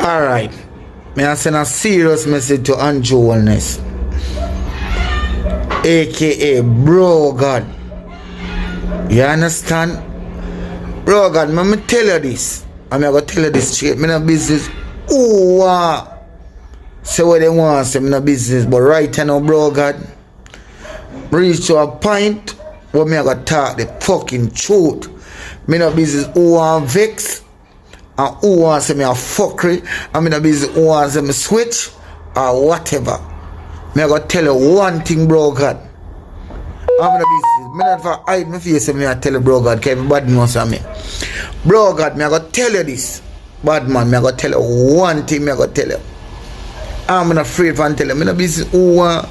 Alright. May I send a serious message to Andrew Wellness, aka Bro God. You understand? Bro God, let me tell you this. I'm gonna tell you this straight. Me no business. Ooh, say what they want, say me no business. But right now, bro God, reach to a point where me I gotta talk the fucking truth. Me no business who want vex and who want say me a fuckery, and me no business who want say me switch or whatever. Me I gotta tell you one thing, bro God. I'm no business. Me not for hide my face, me I tell you, bro God, cause everybody knows me. Bro God, me I gotta tell you this. Bad man, me I gotta tell you one thing, me I gotta tell you. I'm not afraid for tell you. Me no business who want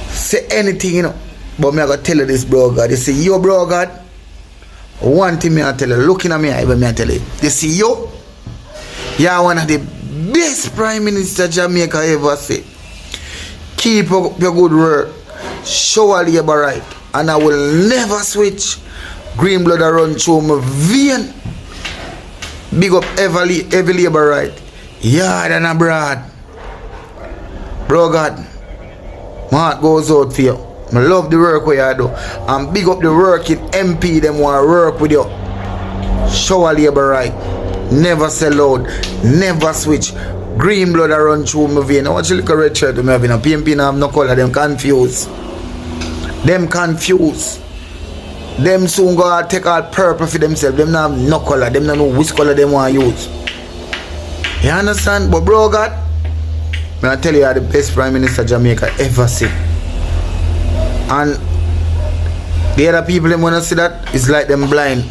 say anything, you know. But me I gotta tell you this, bro God. You see, yo, bro God, one thing me I tell you, looking at me, I me I tell you. You see, yo, you are one of the best prime minister Jamaica ever say. Keep up your good work, show a labor right, and I will never switch. Green blood a run through my vein. Big up every labor right, yard and abroad. Bro God, my heart goes out for you. I love the work where you do. And big up the work in MP, them want to work with you. Show a labor right. Never sell out. Never switch. Green blood a run through my vein. I want you to look at red shirt. I have a PMP now, have no color. Them confused. Them confused. Them soon go and take all purple for themselves. Them not have no color. Them don't know which color them want to use. You understand? But bro God, I tell you, you are the best prime minister Jamaica ever see. And the other people them wanna see that, it's like them blind.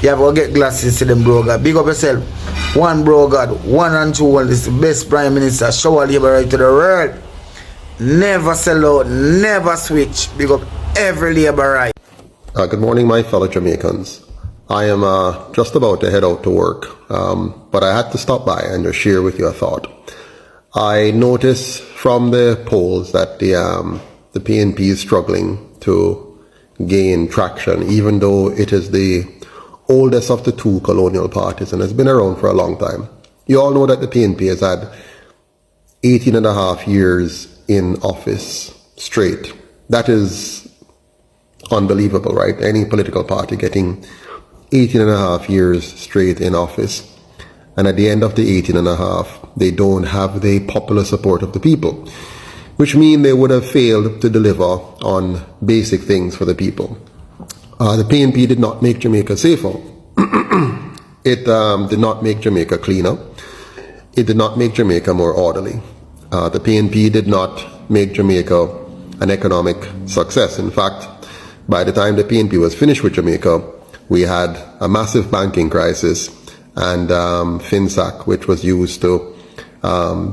You have to get glasses to them, bro God. Big up yourself. One, bro God, one and two, one is the best prime minister. Show a labor right to the world. Never sell out, never switch. Big up every labor right. Good morning, my fellow Jamaicans. I am just about to head out to work, but I had to stop by and just share with you a thought. I notice from the polls that the PNP is struggling to gain traction, even though it is the oldest of the two colonial parties and has been around for a long time. You all know that the PNP has had 18 and a half years in office straight. That is unbelievable, right? Any political party getting 18 and a half years straight in office. And at the end of the 18 and a half, they don't have the popular support of the people, which means they would have failed to deliver on basic things for the people. The PNP did not make Jamaica safer. It did not make Jamaica cleaner. It did not make Jamaica more orderly. The PNP did not make Jamaica an economic success. In fact, by the time the PNP was finished with Jamaica, we had a massive banking crisis and FinSac, which was used to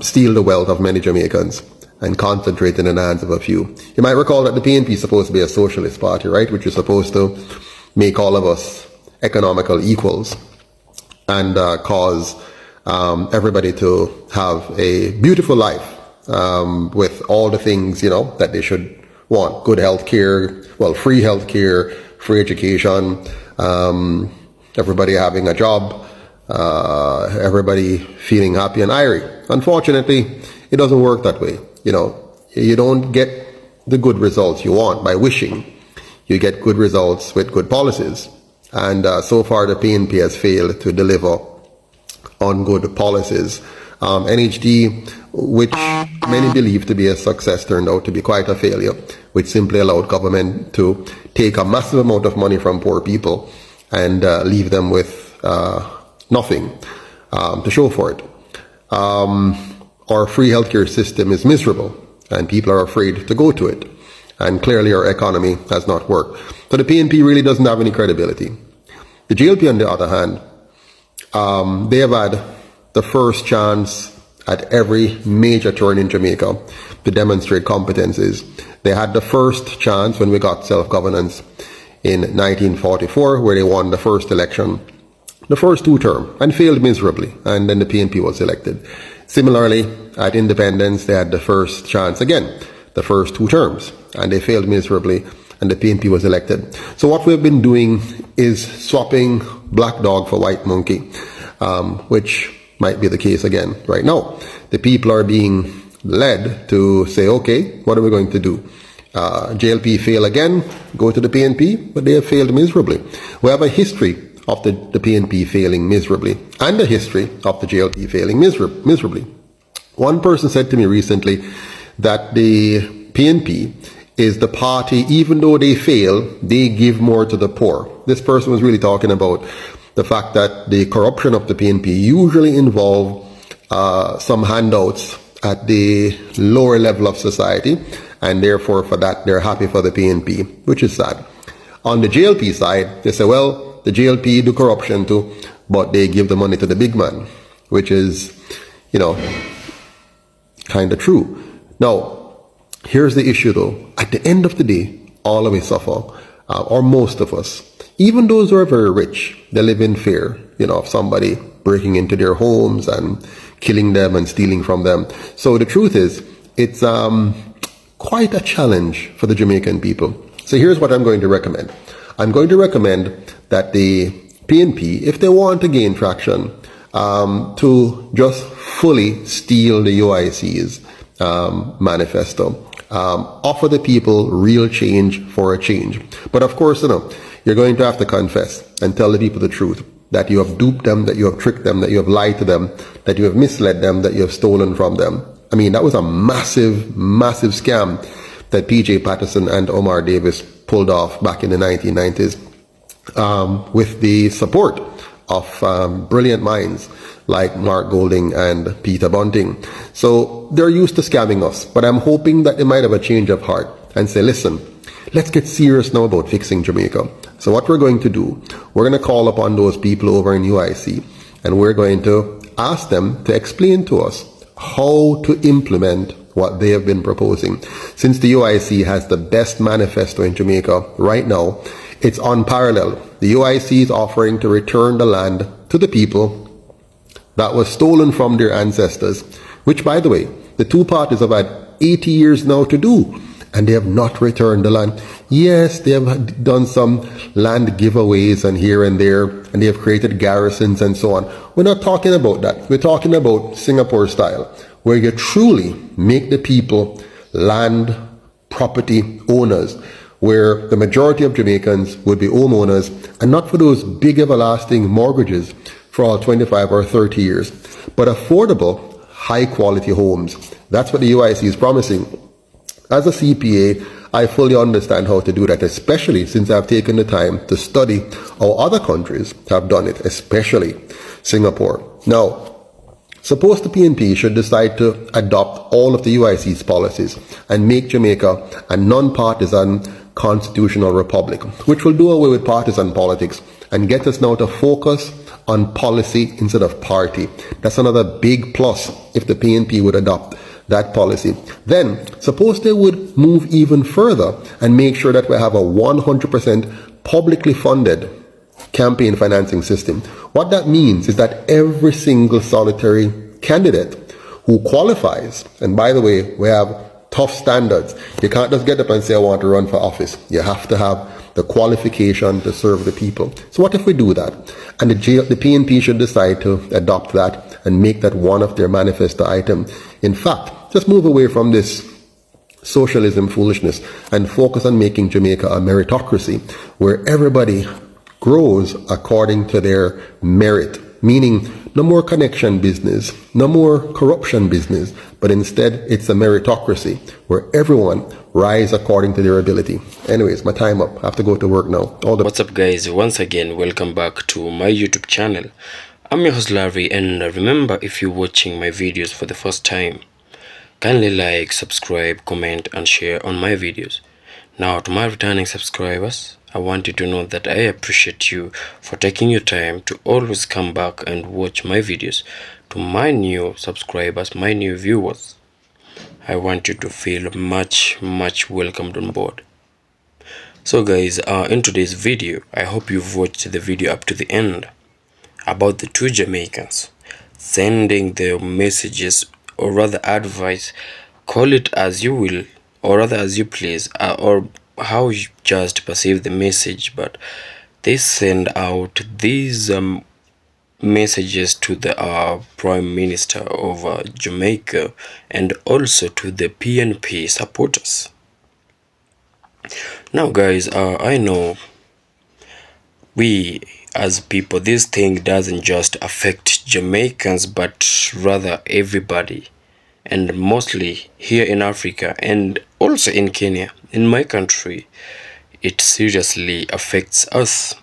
steal the wealth of many Jamaicans and concentrate in the hands of a few. You might recall that the PNP is supposed to be a socialist party, right? Which is supposed to make all of us economical equals and cause everybody to have a beautiful life with all the things, you know, that they should want. Good health care, well, free health care, free education, everybody having a job, everybody feeling happy and airy. Unfortunately, it doesn't work that way. You know, you don't get the good results you want by wishing. You get good results with good policies. And so far, the PNP has failed to deliver on good policies. NHD, which many believe to be a success, turned out to be quite a failure, which simply allowed government to take a massive amount of money from poor people and leave them with nothing to show for it. Our free healthcare system is miserable and people are afraid to go to it. And clearly our economy has not worked. So the PNP really doesn't have any credibility. The GLP, on the other hand, they have had the first chance at every major turn in Jamaica to demonstrate competencies. They had the first chance when we got self-governance in 1944, where they won the first election, the first two terms, and failed miserably, and then the PNP was elected. Similarly, at independence, they had the first chance again, the first two terms, and they failed miserably, and the PNP was elected. So what we've been doing is swapping black dog for white monkey, which might be the case again right now. The people are being led to say, okay, what are we going to do? JLP fail again, go to the PNP, but they have failed miserably. We have a history of the PNP failing miserably and a history of the JLP failing miserably. One person said to me recently that the PNP is the party, even though they fail, they give more to the poor. This person was really talking about the fact that the corruption of the PNP usually involve some handouts at the lower level of society, and therefore for that they're happy for the PNP, which is sad. On the JLP side, they say, well, the JLP do corruption too, but they give the money to the big man, which is, kind of true. Now, here's the issue though. At the end of the day, all of us suffer, or most of us. Even those who are very rich, they live in fear, of somebody breaking into their homes and killing them and stealing from them. So the truth is, it's quite a challenge for the Jamaican people. So here's what I'm going to recommend. I'm going to recommend that the PNP, if they want to gain traction, to just fully steal the UIC's manifesto. Offer the people real change for a change. But of course, you're going to have to confess and tell the people the truth, that you have duped them, that you have tricked them, that you have lied to them, that you have misled them, that you have stolen from them. I mean, that was a massive, massive scam that PJ Patterson and Omar Davis pulled off back in the 1990s with the support of brilliant minds like Mark Golding and Peter Bunting. So they're used to scamming us, but I'm hoping that they might have a change of heart and say, listen, let's get serious now about fixing Jamaica. So what we're going to do, we're going to call upon those people over in UIC, and we're going to ask them to explain to us how to implement what they have been proposing. Since the UIC has the best manifesto in Jamaica right now, it's unparalleled. The UIC is offering to return the land to the people that was stolen from their ancestors, which, by the way, the two parties have had 80 years now to do, and they have not returned the land. Yes, they have done some land giveaways and here and there, and they have created garrisons and so on. We're not talking about that. We're talking about Singapore style, where you truly make the people land property owners, where the majority of Jamaicans would be homeowners, and not for those big everlasting mortgages for all 25 or 30 years, but affordable, high quality homes. That's what the UIC is promising. As a CPA, I fully understand how to do that, especially since I've taken the time to study how other countries have done it, especially Singapore. Now, suppose the PNP should decide to adopt all of the UIC's policies and make Jamaica a non-partisan constitutional republic, which will do away with partisan politics and get us now to focus on policy instead of party. That's another big plus if the PNP would adopt that policy. Then, suppose they would move even further and make sure that we have a 100% publicly funded campaign financing system. What that means is that every single solitary candidate who qualifies, and by the way, we have tough standards. You can't just get up and say, I want to run for office. You have to have the qualification to serve the people. So what if we do that? And the PNP should decide to adopt that and make that one of their manifesto item. In fact, just move away from this socialism foolishness and focus on making Jamaica a meritocracy where everybody grows according to their merit, meaning no more connection business, no more corruption business, but instead it's a meritocracy where everyone rise according to their ability. Anyways, my time up. I have to go to work now. What's up, guys? Once again, welcome back to my YouTube channel. I'm your host Larry, and remember, if you're watching my videos for the first time, kindly like, subscribe, comment and share on my videos. Now, to my returning subscribers, I want you to know that I appreciate you for taking your time to always come back and watch my videos. To my new subscribers, my new viewers, I want you to feel much welcomed on board. So guys, in today's video, I hope you've watched the video up to the end about the two Jamaicans sending their messages, or rather advice, call it as you will, or rather as you please, or how you just perceive the message, but they send out these messages to the Prime Minister of Jamaica and also to the PNP supporters. Now guys, I know we as people, this thing doesn't just affect Jamaicans but rather everybody, and mostly here in Africa and also in Kenya, in my country. It seriously affects us.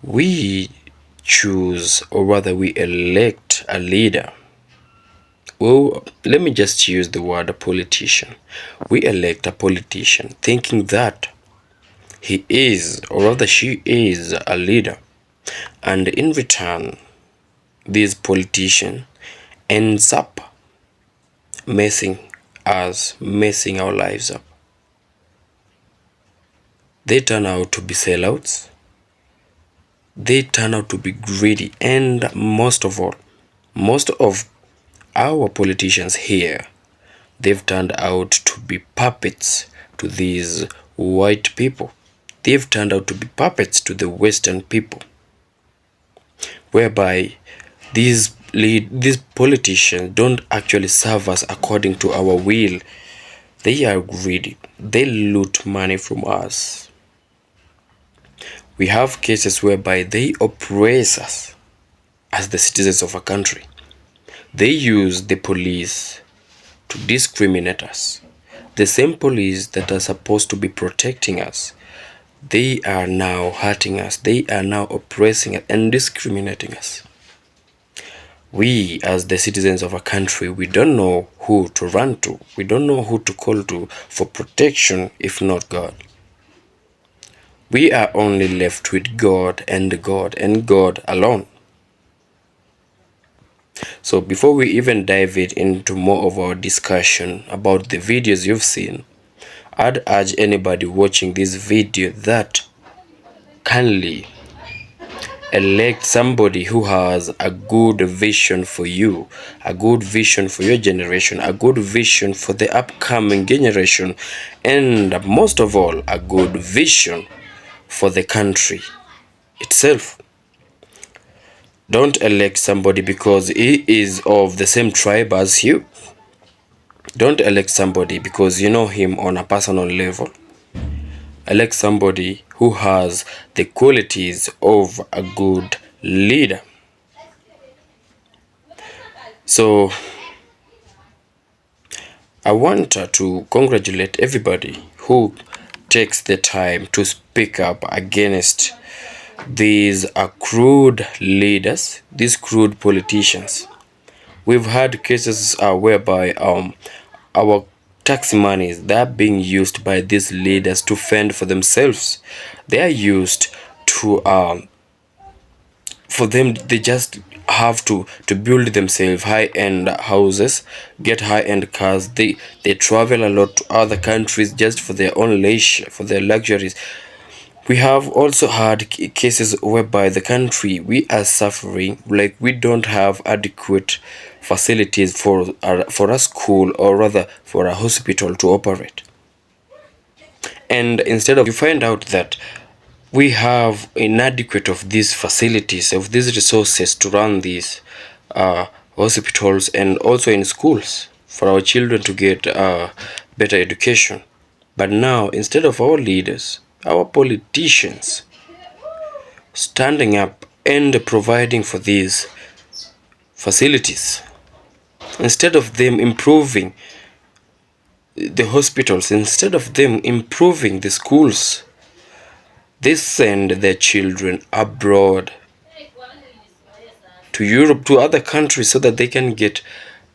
We choose, or rather we elect a leader. Well, let me just use the word a politician. We elect a politician thinking that he is, or rather she is, a leader, and in return this politician ends up messing our lives up. They turn out to be sellouts, they turn out to be greedy, and most of our politicians here, they've turned out to be puppets to these white people. They've turned out to be puppets to the Western people, whereby these politicians don't actually serve us according to our will. They are greedy. They loot money from us. We have cases whereby they oppress us as the citizens of a country. They use the police to discriminate us. The same police that are supposed to be protecting us, they are now hurting us. They are now oppressing us and discriminating us. We, as the citizens of a country, we don't know who to run to. We don't know who to call to for protection if not God. We are only left with God and God alone. So before we even dive into more of our discussion about the videos you've seen, I'd urge anybody watching this video that kindly elect somebody who has a good vision for you, a good vision for your generation, a good vision for the upcoming generation, and most of all, a good vision for the country itself. Don't elect somebody because he is of the same tribe as you. Don't elect somebody because you know him on a personal level. Elect somebody who has the qualities of a good leader. So I want to congratulate everybody who takes the time to speak up against these crude leaders, these crude politicians. We've had cases whereby our tax monies, they are being used by these leaders to fend for themselves. They are used to for them, they just have to build themselves high-end houses, get high-end cars. They travel a lot to other countries just for their own leisure, for their luxuries. We have also had cases whereby the country, we are suffering, like we don't have adequate facilities for a school, or rather for a hospital to operate. And instead of, you find out that we have inadequate of these facilities, of these resources to run these hospitals and also in schools for our children to get better education. But now, instead of our leaders, our politicians standing up and providing for these facilities, instead of them improving the hospitals, instead of them improving the schools, they send their children abroad to Europe, to other countries, so that they can get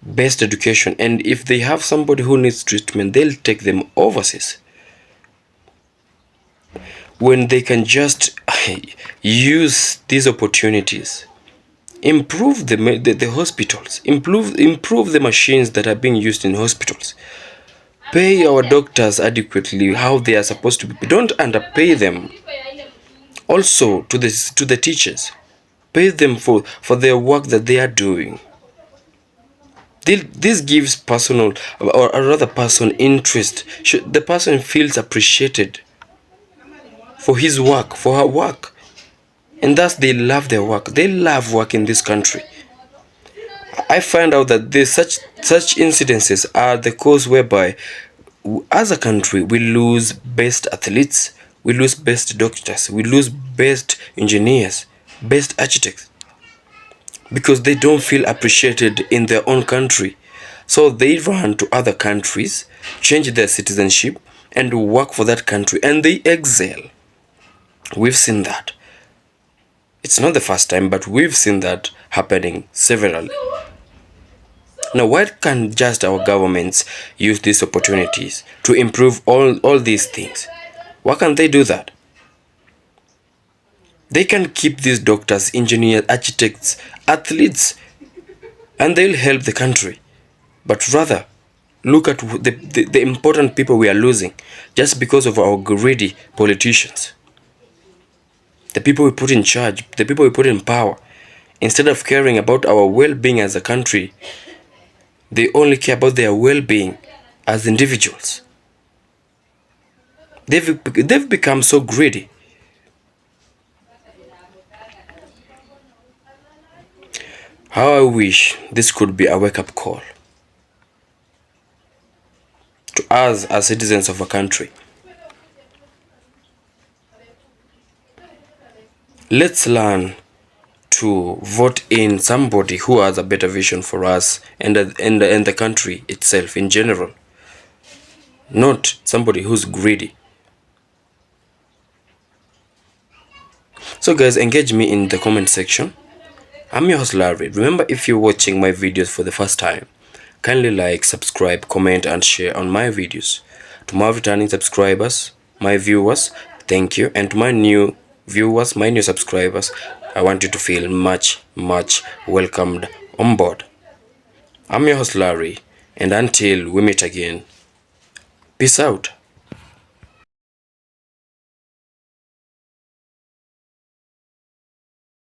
best education. And if they have somebody who needs treatment, they'll take them overseas, when they can just use these opportunities, improve the hospitals, improve the machines that are being used in hospitals, pay our doctors adequately how they are supposed to be. Don't underpay them. Also to the teachers, pay them for their work that they are doing. This gives personal, or rather person interest. The person feels appreciated for his work, for her work. And thus they love their work. They love work in this country. I find out that such incidences are the cause whereby, as a country, we lose best athletes, we lose best doctors, we lose best engineers, best architects, because they don't feel appreciated in their own country. So they run to other countries, change their citizenship, and work for that country, and they excel. We've seen that. It's not the first time, but we've seen that happening severally. Now, why can't just our governments use these opportunities to improve all these things? Why can't they do that? They can keep these doctors, engineers, architects, athletes, and they'll help the country. But rather, look at the important people we are losing just because of our greedy politicians. The people we put in charge, the people we put in power, instead of caring about our well-being as a country, they only care about their well-being as individuals. They've become so greedy. How I wish this could be a wake-up call to us as citizens of a country. Let's learn to vote in somebody who has a better vision for us and the country itself in general, not somebody who's greedy. So guys, engage me in the comment section. I'm your host Larry. Remember, if you're watching my videos for the first time, kindly like, subscribe, comment and share on my videos. To my returning subscribers, my viewers, thank you. And to my new viewers, my new subscribers, I want you to feel much welcomed on board. I'm your host Larry, and until we meet again, peace out.